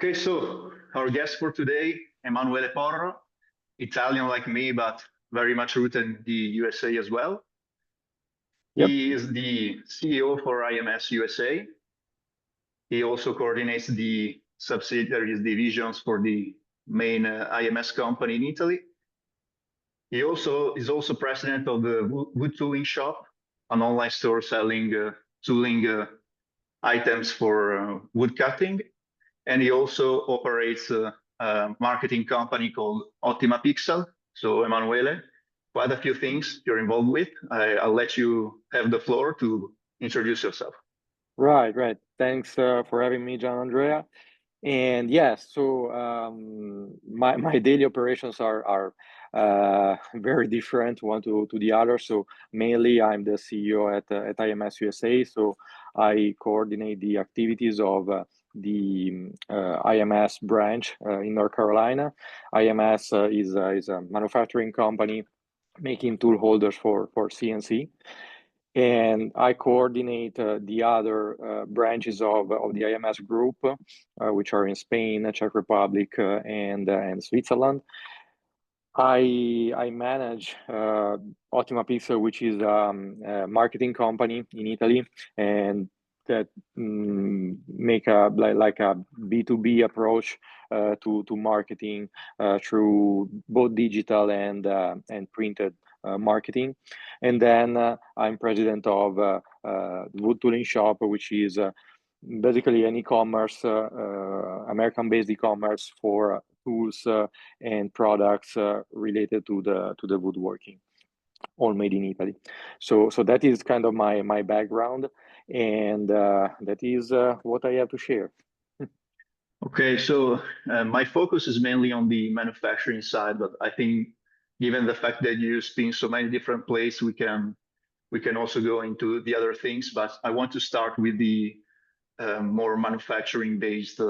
Okay, so our guest for today, Emanuele Porro, Italian like me, but very much rooted in the USA as well. Yep. He is the CEO for IMS USA. He also coordinates the subsidiaries divisions for the main IMS company in Italy. He is also president of the Wood Tooling Shop, an online store selling tooling items for wood cutting. And he also operates a marketing company called Ottima Pixel. So Emanuele, quite a few things you're involved with. I'll let you have the floor to introduce yourself. Right. Thanks for having me, John Andrea. And yes, so my daily operations are very different one to the other. So mainly I'm the CEO at IMS USA. So I coordinate the activities of the IMS branch in North Carolina. IMS is a manufacturing company making tool holders for CNC. And I coordinate the other branches of the IMS group, which are in Spain, Czech Republic, and Switzerland. I manage Ottima Pixel, which is a marketing company in Italy, and that make a B2B approach to marketing through both digital and printed marketing. And then I'm president of Wood Tooling Shop, which is basically an e-commerce, American-based e-commerce for tools and products related to the woodworking, all made in Italy. So that is kind of my background, and that is what I have to share. Okay, so my focus is mainly on the manufacturing side, but I think given the fact that you've been so many different places, we can also go into the other things. But I want to start with the more manufacturing-based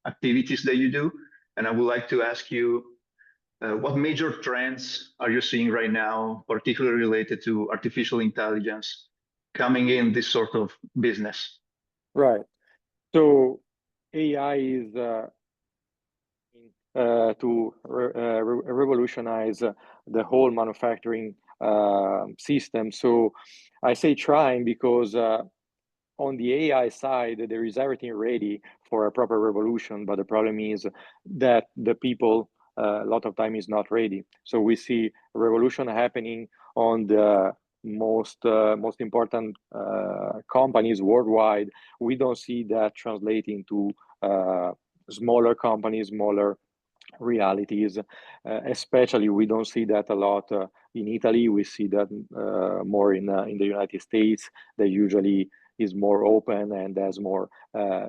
activities that you do, and I would like to ask you, what major trends are you seeing right now, particularly related to artificial intelligence, coming in this sort of business? Right. So AI is to revolutionize the whole manufacturing system. So I say trying because on the AI side, there is everything ready for a proper revolution, but the problem is that the people a lot of time is not ready. So we see a revolution happening on the most important companies worldwide. We don't see that translating to smaller companies, smaller realities. Especially, we don't see that a lot in Italy. We see that more in the United States. That usually is more open and has more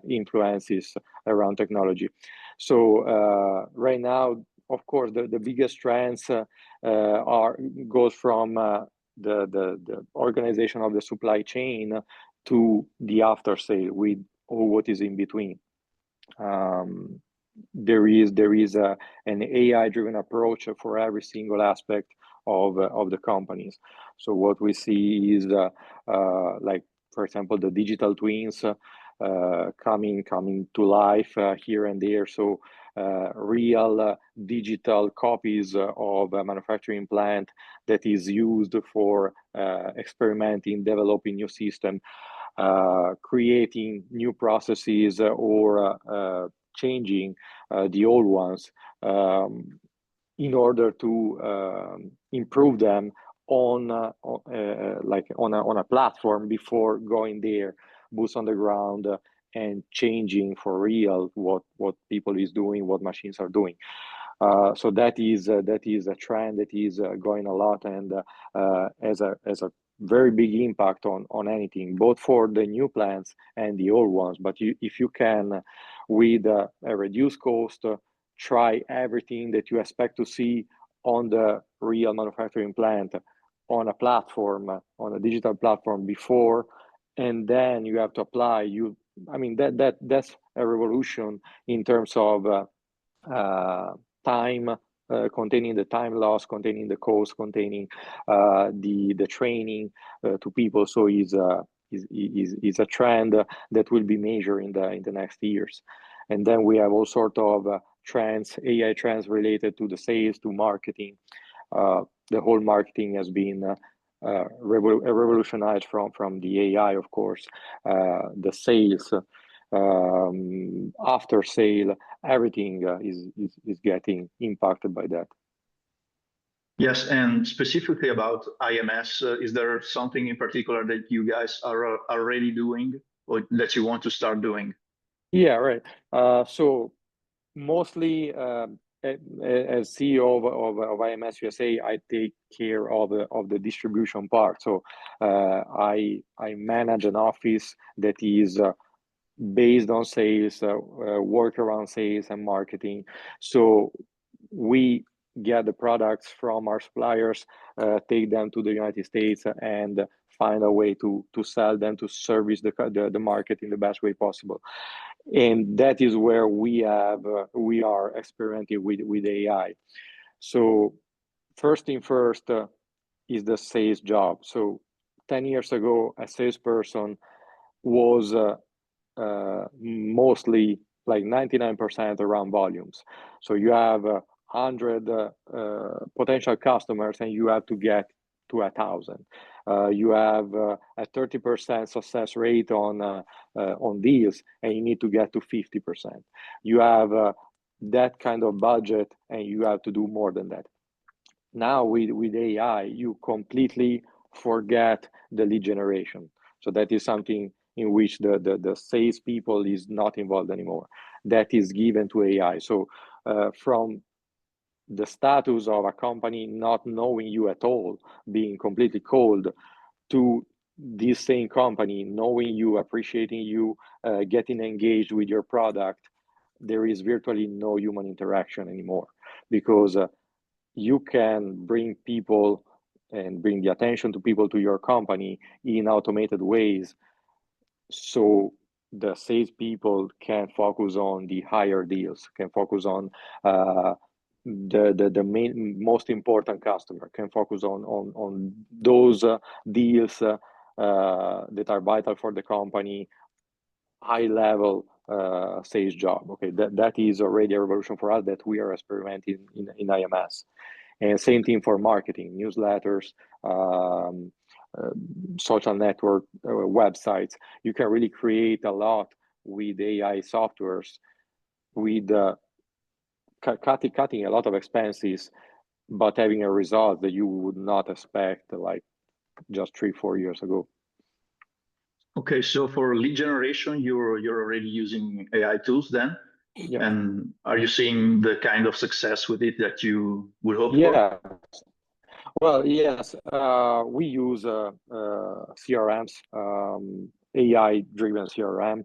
influences around technology. So right now, of course, the biggest trends goes from the organization of the supply chain to the after sale with all what is in between. There is an AI-driven approach for every single aspect of the companies. So what we see is like, for example, the digital twins coming to life here and there. So real digital copies of a manufacturing plant that is used for experimenting, developing new system, creating new processes, or changing the old ones in order to improve them on a platform before going there, boots on the ground, and changing for real what people is doing, what machines are doing. So that is a trend that is going a lot, and as a very big impact on anything, both for the new plants and the old ones. But if you can, with a reduced cost, try everything that you expect to see on the real manufacturing plant on a platform, on a digital platform before, and then you have to apply. That's a revolution in terms of time, containing the time loss, containing the cost, containing the training to people. So is a trend that will be measured in the next years. And then we have all sort of trends, AI trends related to the sales, to marketing. The whole marketing has been revolutionized from the AI, of course. The sales, after sale, everything is getting impacted by that. Yes, and specifically about IMS, is there something in particular that you guys are already doing or that you want to start doing? Yeah, right. So mostly as CEO of IMS USA, I take care of the distribution part. So I manage an office that is based on sales, work around sales and marketing. So we get the products from our suppliers, take them to the United States, and find a way to sell them, to service the market in the best way possible. And that is where we are experimenting with AI. So first thing first is the sales job. So 10 years ago, a salesperson was mostly like 99% around volumes. So you have 100 potential customers and you have to get to 1,000. You have a 30% success rate on deals, and you need to get to 50%. You have that kind of budget, and you have to do more than that. Now with AI, you completely forget the lead generation. So that is something in which the sales people is not involved anymore. That is given to AI. So from the status of a company not knowing you at all, being completely cold, to this same company knowing you, appreciating you, getting engaged with your product, there is virtually no human interaction anymore, because you can bring people and bring the attention to people to your company in automated ways, so the sales people can focus on the higher deals, can focus on the main most important customer, can focus on those deals that are vital for the company, high level sales job. Okay, that is already a revolution for us that we are experimenting in IMS. And same thing for marketing, newsletters, social network, websites. You can really create a lot with AI softwares, with cutting a lot of expenses, but having a result that you would not expect like just 3-4 years ago. Okay, so for lead generation, you're already using AI tools then? Yeah. And are you seeing the kind of success with it that you would hope for? Yeah. Well, yes, we use CRMs, AI-driven CRM.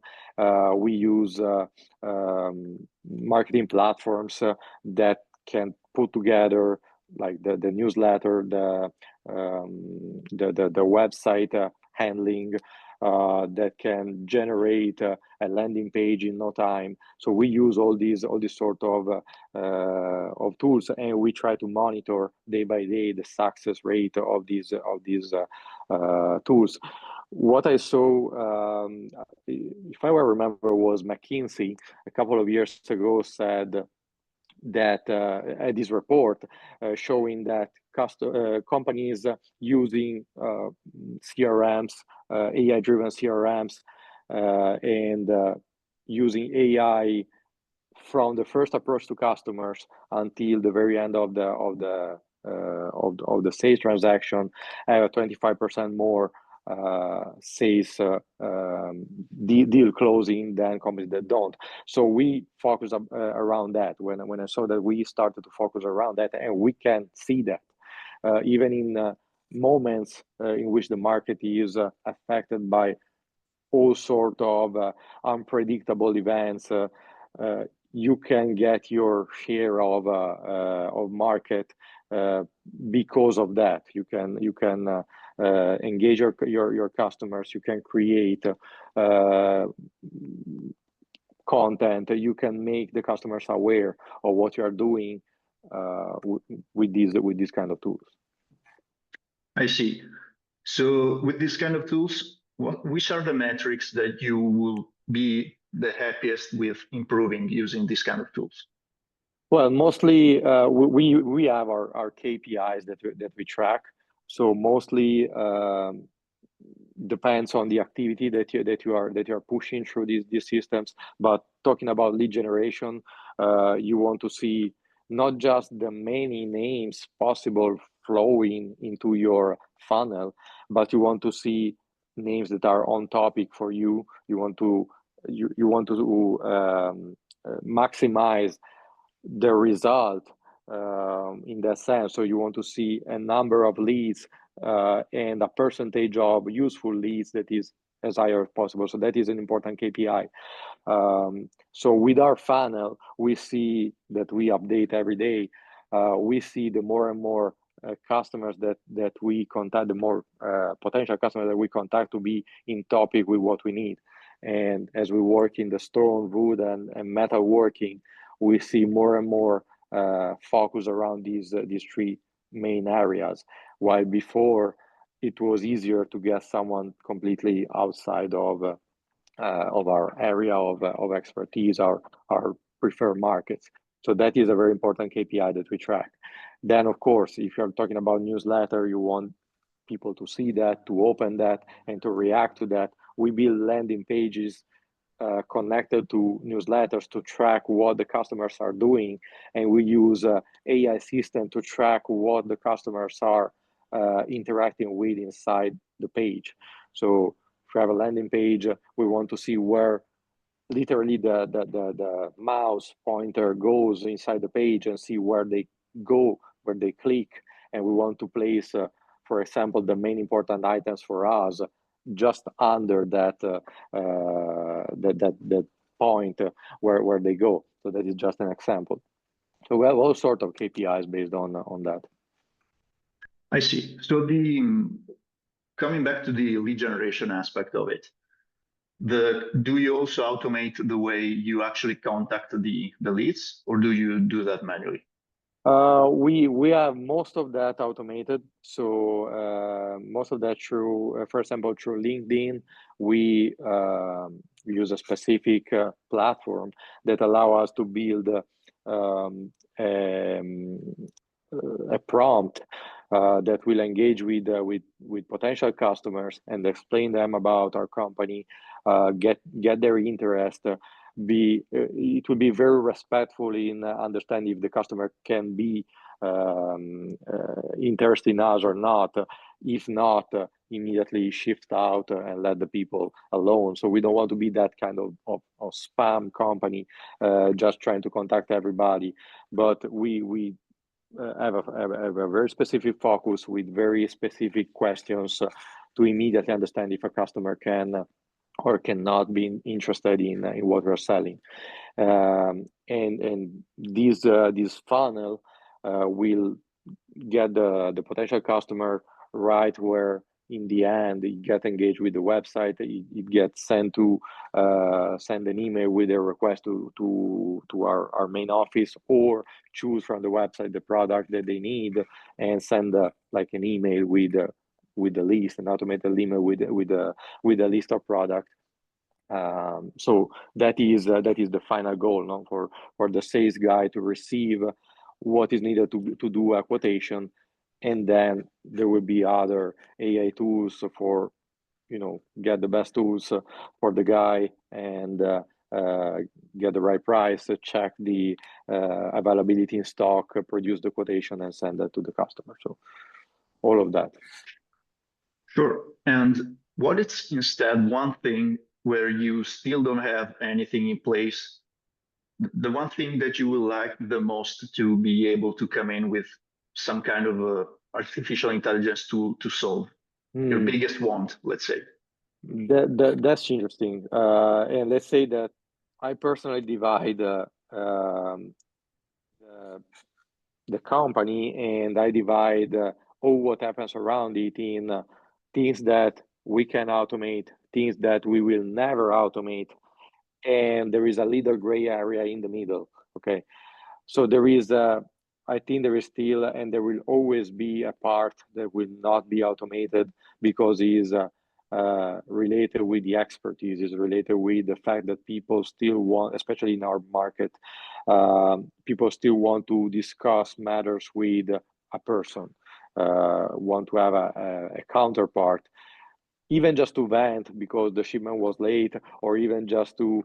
We use marketing platforms that can put together like the newsletter, the website handling, that can generate a landing page in no time. So we use all these sort of tools, and we try to monitor day by day the success rate of these tools. What I saw, if I remember, was McKinsey a couple of years ago said that had this report showing that companies using CRMs, AI-driven CRMs, and using AI from the first approach to customers until the very end of the sales transaction, have a 25% more sales deal closing than companies that don't. So we focus around that. When I saw that, we started to focus around that, and we can see that even in moments in which the market is affected by all sort of unpredictable events, you can get your share of market because of that. You can engage your customers. You can create content. You can make the customers aware of what you are doing with these kind of tools. I see. So with this kind of tools, which are the metrics that you will be the happiest with improving using these kind of tools? Well, mostly we have our KPIs that we track. So mostly depends on the activity that you are pushing through these systems. But talking about lead generation, you want to see not just the many names possible flowing into your funnel, but you want to see names that are on topic for you. You want to maximize the result in that sense. So you want to see a number of leads and a percentage of useful leads that is as high as possible. So that is an important KPI. So with our funnel, we see that we update every day. We see the more and more customers that we contact, the more potential customers that we contact to be in topic with what we need. And as we work in the stone, wood, and metalworking, we see more and more focus around these three main areas. While before, it was easier to get someone completely outside of our area of expertise, our preferred markets. So that is a very important KPI that we track. Then, of course, if you're talking about newsletter, you want people to see that, to open that, and to react to that. We build landing pages connected to newsletters to track what the customers are doing, and we use AI system to track what the customers are interacting with inside the page. So if you have a landing page, we want to see where literally the mouse pointer goes inside the page and see where they go, where they click, and we want to place, for example, the main important items for us just under that point where they go. So that is just an example. So we have all sorts of KPIs based on that. I see. So coming back to the lead generation aspect of it, do you also automate the way you actually contact the leads, or do you do that manually? We have most of that automated. So most of that through, for example, through LinkedIn, we use a specific platform that allow us to build a prompt that will engage with potential customers and explain them about our company, get their interest. It will be very respectful in understanding if the customer can be interested in us or not. If not, immediately shift out and let the people alone. So we don't want to be that kind of spam company, just trying to contact everybody. But we have a very specific focus with very specific questions to immediately understand if a customer can or cannot be interested in what we're selling. And this funnel will get the potential customer right where in the end it get engaged with the website. It gets sent to send an email with a request to our main office, or choose from the website the product that they need and send like an email with the list, an automated email with a list of product. So that is the final goal, no? For the sales guy to receive what is needed to do a quotation, and then there will be other AI tools for get the best tools for the guy and get the right price, check the availability in stock, produce the quotation, and send that to the customer. So all of that. Sure. And what is instead one thing where you still don't have anything in place, the one thing that you would like the most to be able to come in with some kind of artificial intelligence to solve? Your biggest want, let's say. That's interesting. And let's say that I personally divide the company, and I divide all what happens around it in things that we can automate, things that we will never automate, and there is a little gray area in the middle. Okay, so there is I think there is still, and there will always be, a part that will not be automated because it is related with the expertise, is related with the fact that people still want, especially in our market, people still want to discuss matters with a person, want to have a counterpart, even just to vent because the shipment was late, or even just to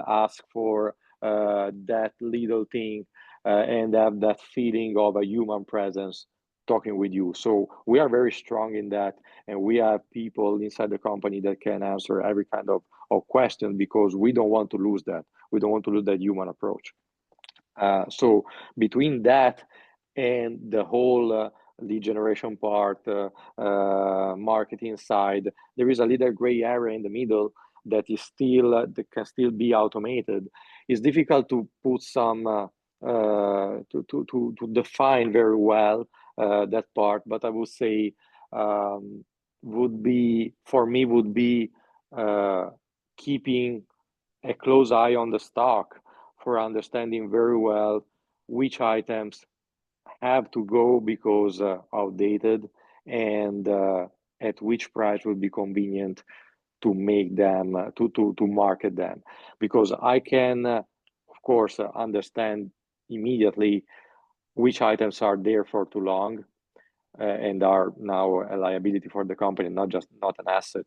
ask for that little thing and have that feeling of a human presence talking with you. So we are very strong in that, and we have people inside the company that can answer every kind of question, because we don't want to lose that. We don't want to lose that human approach. So between that and the whole lead generation part, marketing side, there is a little gray area in the middle that is still that can still be automated. It's difficult to put some to define very well that part, but I would say would be keeping a close eye on the stock for understanding very well which items have to go because outdated, and at which price would be convenient to make them to market them, because I can of course understand immediately which items are there for too long and are now a liability for the company, not an asset.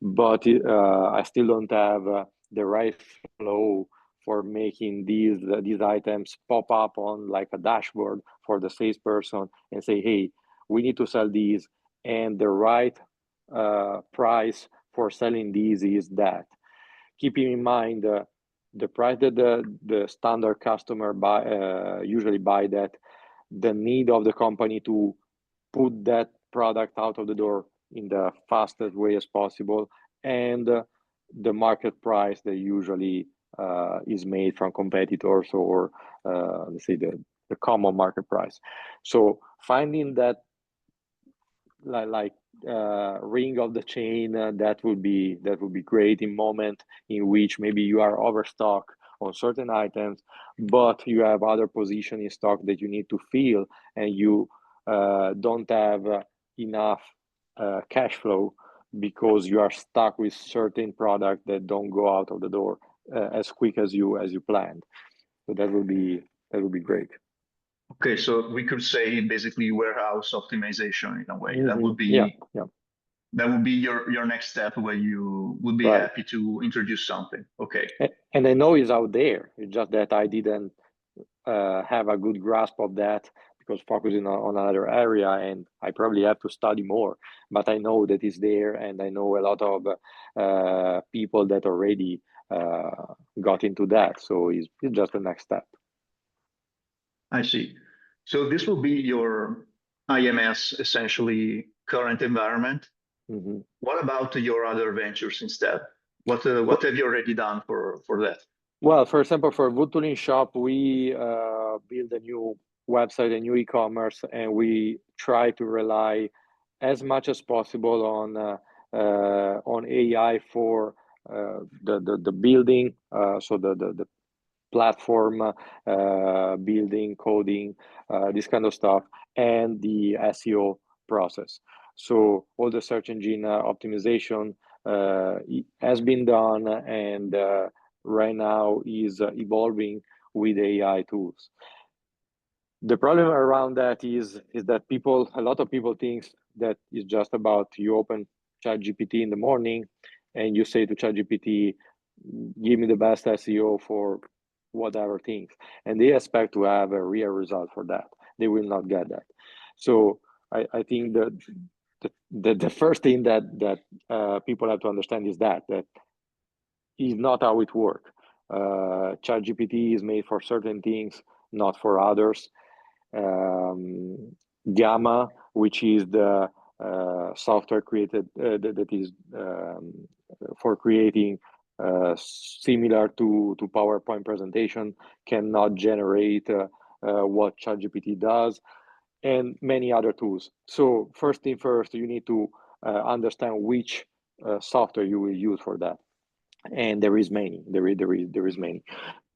But I still don't have the right flow for making these items pop up on like a dashboard for the salesperson and say, hey, we need to sell these, and the right price for selling these is that. Keeping in mind the price that the standard customer usually buy, that the need of the company to put that product out of the door in the fastest way as possible, and the market price that usually is made from competitors, or let's say the common market price. So finding that ring of the chain, that would be great in moment in which maybe you are overstock on certain items, but you have other position in stock that you need to fill, and you don't have enough cash flow because you are stuck with certain products that don't go out of the door as quick as you planned. So that would be great. Okay, so we could say basically warehouse optimization in a way. Mm-hmm. That would be that would be your next step, where you would be happy to introduce something. Okay. And I know it's out there. It's just that I didn't have a good grasp of that because focusing on another area, and I probably have to study more. But I know that it's there, and I know a lot of people that already got into that. So it's just the next step. I see. So this will be your IMS essentially current environment. Mm-hmm. What about your other ventures instead? What have you already done for that? Well, for example, for Wood Tooling Shop, we build a new website, a new e-commerce, and we try to rely as much as possible on AI for the building, so the platform building, coding, this kind of stuff, and the SEO process. So all the search engine optimization has been done, and right now is evolving with AI tools. The problem around that is that a lot of people think that it's just about you open ChatGPT in the morning and you say to ChatGPT, give me the best SEO for whatever things, and they expect to have a real result for that. They will not get that. So I think that the first thing that people have to understand is that is not how it works. ChatGPT is made for certain things, not for others. Gamma, which is the software created that is for creating similar to PowerPoint presentation, cannot generate what ChatGPT does, and many other tools. So first thing first, you need to understand which software you will use for that, and there is many. There is many.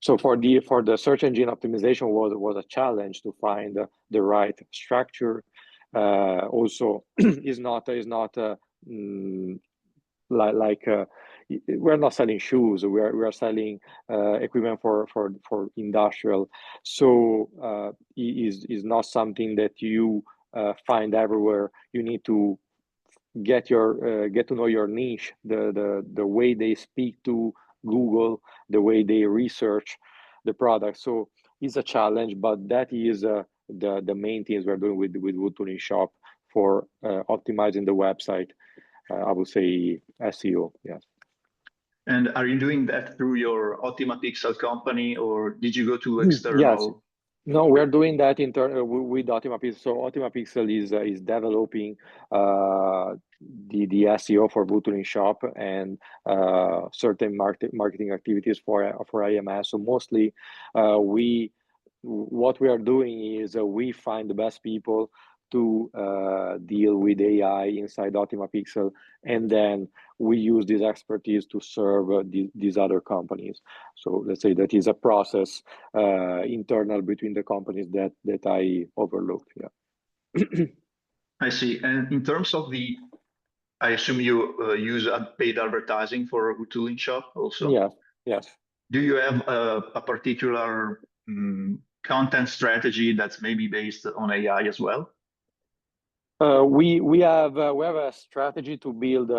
So for the search engine optimization was a challenge to find the right structure. Also, is not we're not selling shoes. We are selling equipment for industrial. So is not something that you find everywhere. You need to get to know your niche, the way they speak to Google, the way they research the product. So it's a challenge, but that is the main things we're doing with Wood Tooling Shop for optimizing the website. I would say SEO, yes. And are you doing that through your Ottima Pixel company, or did you go to external? Yes. No, we're doing that with Optima Pixel. So Optima Pixel is developing the SEO for Wood Tooling Shop and certain marketing activities for IMS. So mostly, what we are doing is we find the best people to deal with AI inside Optima Pixel, and then we use this expertise to serve these other companies. So let's say that is a process internal between the companies that I overlooked. Yeah. I see. And in terms of I assume you use paid advertising for Wood Tooling Shop also? Yes. Yes. Do you have a particular content strategy that's maybe based on AI as well? We have a strategy to build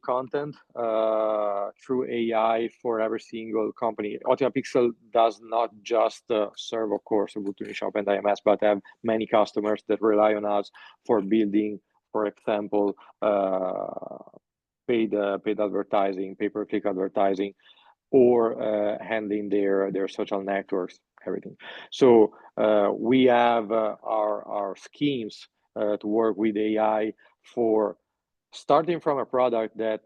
content through AI for every single company. Ottima Pixel does not just serve, of course, Wood Tooling Shop and IMS, but have many customers that rely on us for building, for example, paid advertising, pay-per-click advertising, or handling their social networks, everything. So we have our schemes to work with AI for starting from a product that,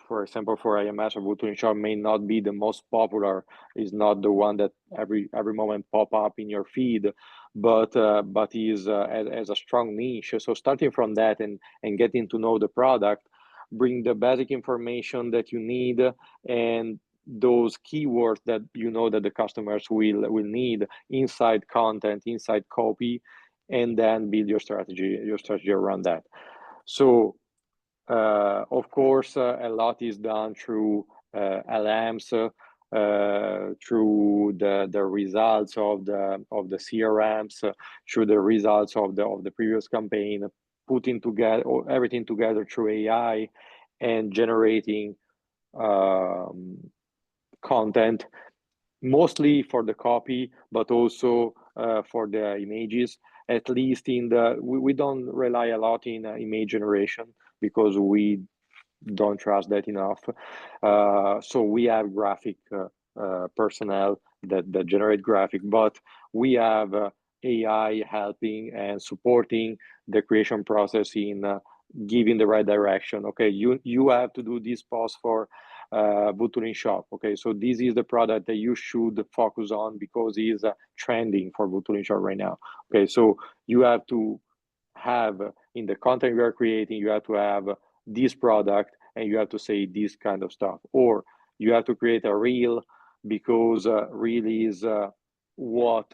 for example, for IMS or Wood Tooling Shop may not be the most popular, is not the one that every moment pop up in your feed, but is as a strong niche. So starting from that and getting to know the product, bring the basic information that you need and those keywords that you know that the customers will need inside content, inside copy, and then build your strategy around that. So of course a lot is done through LMs, through the results of the CRMs, through the results of the previous campaign, putting together everything together through AI and generating content, mostly for the copy, but also for the images. At least we don't rely a lot in image generation because we don't trust that enough. So we have graphic personnel that generate graphic, but we have AI helping and supporting the creation process in giving the right direction. Okay, you have to do this post for Wood Tooling Shop. Okay, so this is the product that you should focus on because it is trending for Wood Tooling Shop right now. Okay, so you have to have in the content you are creating, you have to have this product and you have to say this kind of stuff, or you have to create a reel because reel is what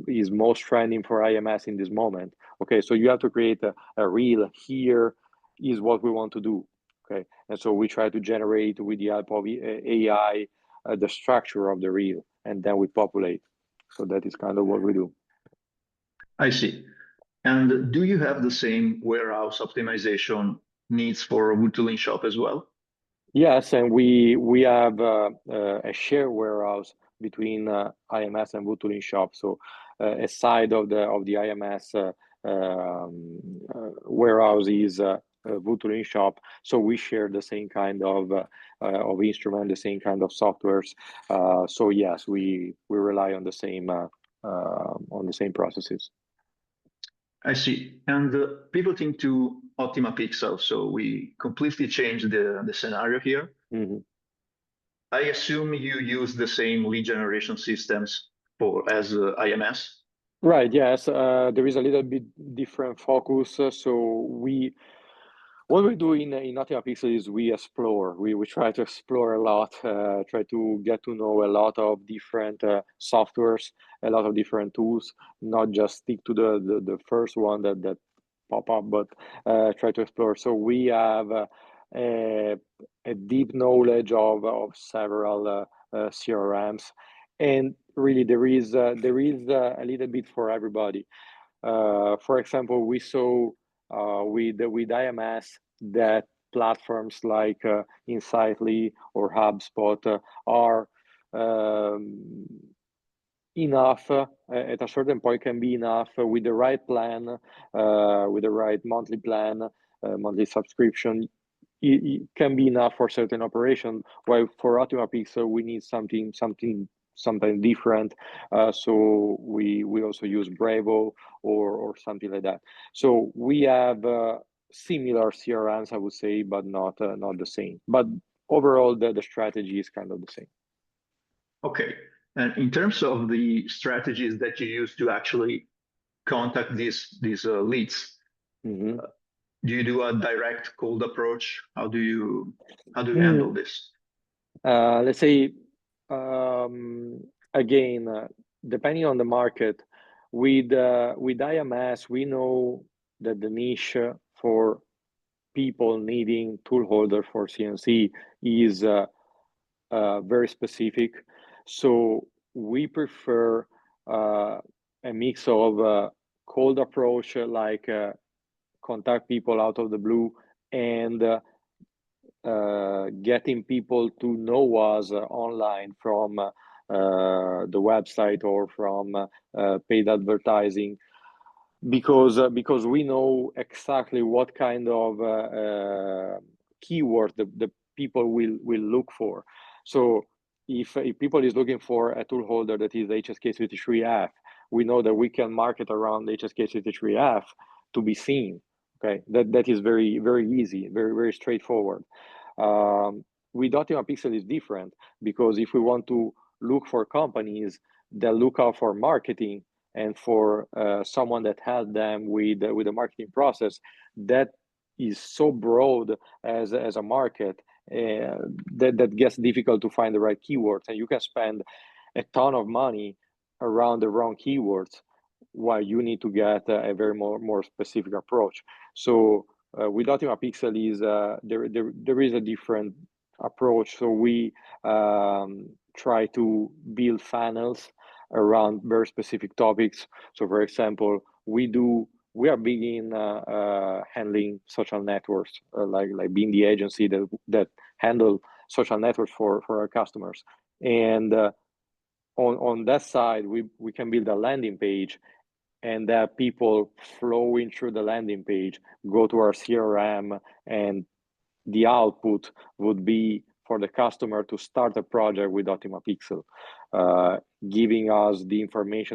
is most trending for IMS in this moment. Okay, so you have to create a reel. Here is what we want to do. Okay, and so we try to generate with the help of AI the structure of the reel, and then we populate. So that is kind of what we do. I see. And do you have the same warehouse optimization needs for Wood Tooling Shop as well? Yes, and we have a shared warehouse between IMS and Wood Tooling Shop. So a side of the IMS warehouse is Wood Tooling Shop. So we share the same kind of instrument, the same kind of softwares. So yes, we rely on the same processes. I see. And pivoting to Optima Pixel, so we completely changed the scenario here. Mm-hmm. I assume you use the same lead generation systems as IMS? Right, yes. There is a little bit different focus. So what we do in Ottima Pixel is we explore. We try to explore a lot, try to get to know a lot of different softwares, a lot of different tools, not just stick to the first one that pop up, but try to explore. So we have a deep knowledge of several CRMs, and really there is a little bit for everybody. For example, we saw with IMS that platforms like Insightly or HubSpot are enough at a certain point, can be enough with the right plan, with the right monthly plan, monthly subscription. It can be enough for certain operation. While for Ottima Pixel, we need something different. So we also use Bravo or something like that. So we have similar CRMs, I would say, but not the same. But overall, the strategy is kind of the same. Okay. And in terms of the strategies that you use to actually contact these leads, Mm-hmm. Do you do a direct cold approach? How do you handle this? Let's say again, depending on the market, with IMS, we know that the niche for people needing tool holder for CNC is very specific. So we prefer a mix of cold approach, like contact people out of the blue, and getting people to know us online from the website or from paid advertising, because we know exactly what kind of keyword the people will look for. So if people is looking for a tool holder that is HSK33F, we know that we can market around HSK33F to be seen. Okay, that is very easy, very straightforward. With Ottima Pixel is different, because if we want to look for companies that look out for marketing and for someone that helped them with the marketing process, that is so broad as a market that gets difficult to find the right keywords, and you can spend a ton of money around the wrong keywords, while you need to get a very more specific approach. So with Ottima Pixel is there is a different approach. So we try to build funnels around very specific topics. So for example, we are big in handling social networks, like being the agency that handle social networks for our customers. And on that side, we can build a landing page, and that people flowing through the landing page go to our CRM, and the output would be for the customer to start a project with Ottima Pixel, giving us the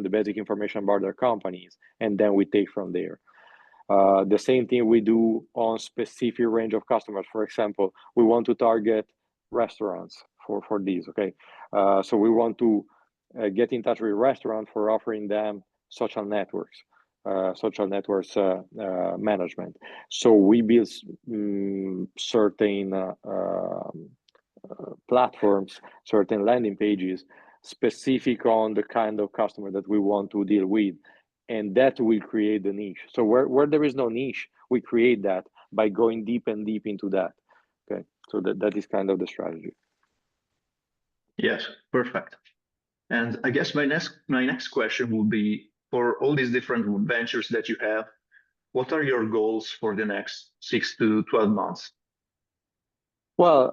basic information about their companies, and then we take from there. The same thing we do on specific range of customers. For example, we want to target restaurants for these, okay? So we want to get in touch with restaurants for offering them social networks management. So we build certain platforms, certain landing pages specific on the kind of customer that we want to deal with, and that will create the niche. So where there is no niche, we create that by going deep and deep into that. Okay, so that is kind of the strategy. Yes, perfect. And I guess my next question will be, for all these different ventures that you have, what are your goals for the next 6 to 12 months? Well,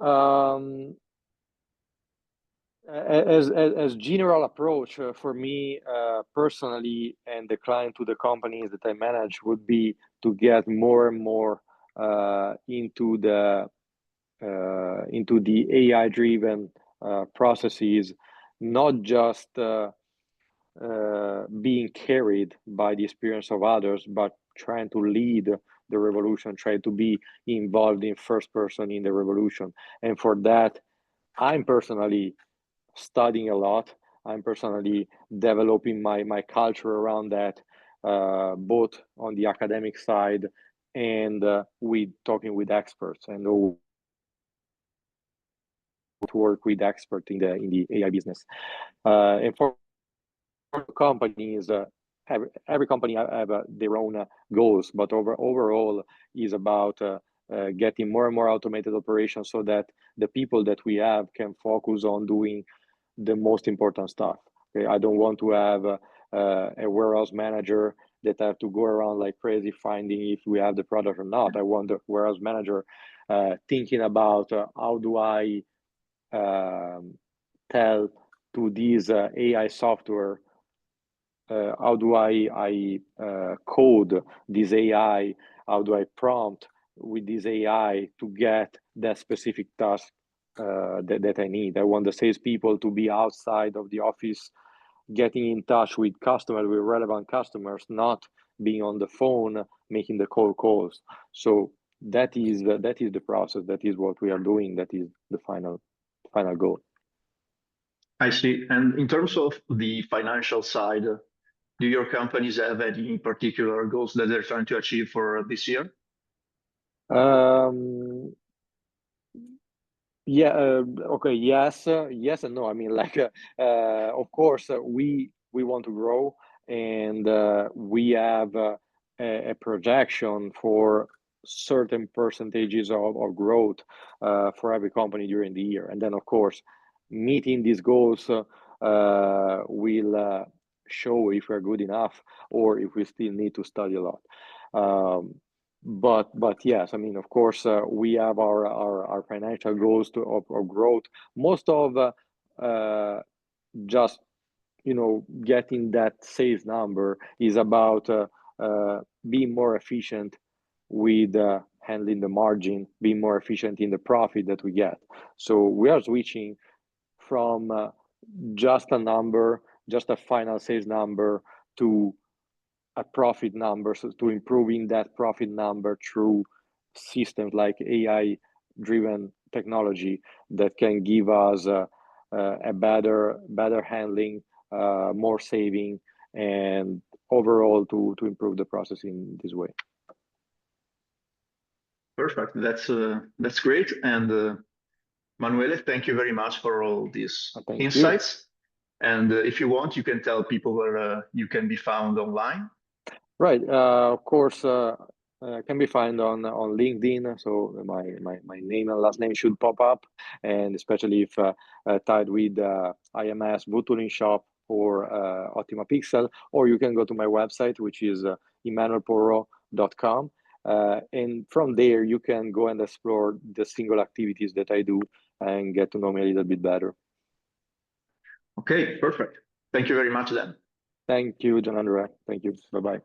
as general approach for me personally, and the client to the companies that I manage, would be to get more and more into the AI-driven processes, not just being carried by the experience of others, but trying to lead the revolution, try to be involved in first person in the revolution. And for that, I'm personally studying a lot. I'm personally developing my culture around that, both on the academic side and with talking with experts, and to work with experts in the AI business. And for companies, every company have their own goals, but overall is about getting more and more automated operations so that the people that we have can focus on doing the most important stuff. Okay, I don't want to have a warehouse manager that have to go around like crazy finding if we have the product or not. I want the warehouse manager thinking about how do I tell to this AI software, how do I code this AI, how do I prompt with this AI to get that specific task that I need. I want the salespeople to be outside of the office, getting in touch with customers, with relevant customers, not being on the phone making the cold calls. So that is the process. That is what we are doing. That is the final goal. I see. And in terms of the financial side, do your companies have any particular goals that they're trying to achieve for this year? Yeah. Okay. Yes. Yes and no. I mean, like, of course, we want to grow, and we have a projection for certain percentages of growth for every company during the year, and then of course, meeting these goals will show if we're good enough or if we still need to study a lot. But yes, I mean, of course, we have our financial goals of growth. Most of just getting that sales number is about being more efficient with handling the margin, being more efficient in the profit that we get. So we are switching from just a number, just a final sales number, to a profit number, so to improving that profit number through systems like AI-driven technology that can give us a better handling, more saving, and overall to improve the process in this way. Perfect. That's great. And Emanuele, thank you very much for all these insights. And if you want, you can tell people where you can be found online. Right. Of course, can be found on LinkedIn. So my name and last name should pop up, and especially if tied with IMS Butulin Shop or Ottima Pixel, or you can go to my website, which is emanueleporro.com. And from there, you can go and explore the single activities that I do and get to know me a little bit better. Okay, perfect. Thank you very much then. Thank you, Gianandrea. Thank you. Bye-bye.